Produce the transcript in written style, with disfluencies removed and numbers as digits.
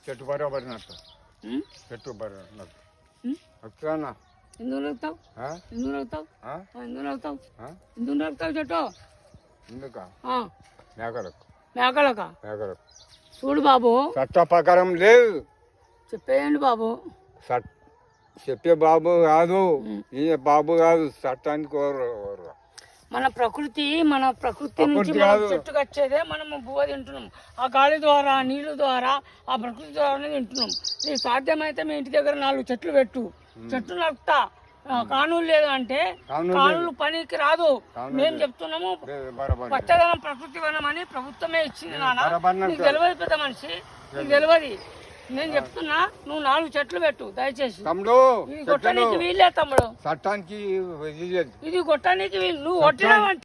చెట్టు బరాబరినట్టు చెట్టు బరాబరినట్టు వస్తున్నా ఎందుకు నడుపుతావు ఎందుకు నడుపుతావు ఎందుకు నడుపుతావు ఎందుకు నడుపుతావు చెట్టు ఎందుక మేకలకు మేకలకా మేకలకు చూడు బాబు చట్ట ప్రకారం లేదు చెప్పేయండి బాబు చెప్పే బాబు కాదు ఈయన బాబు కాదు చట్టానికి మన ప్రకృతి నుంచి మనం చెట్టుకు వచ్చేదే మనము బువ్వ తింటున్నాం ఆ గాలి ద్వారా నీళ్ళు ద్వారా ఆ ప్రకృతి ద్వారానే తింటున్నాం నీకు సాధ్యమైతే మీ ఇంటి దగ్గర 4 చెట్లు పెట్టు చెట్లు నడుపుతా కానూలు లేదు అంటే కానూలు పనికి రాదు మేము చెప్తున్నాము పచ్చదనం ప్రకృతి వనం అని ప్రభుత్వమే ఇచ్చింది నాన్న నీకు తెలియదు పెద్ద మనిషి నీకు తెలియదు నేను చెప్తున్నా నువ్వు 4 చెట్లు పెట్టు దయచేసి తమ్ముడు ఇది కొట్టడానికి వీళ్ళే తమ్ముడు చట్టానికి ఇది కొట్టడానికి వీళ్ళు నువ్వు కొట్టినావంటే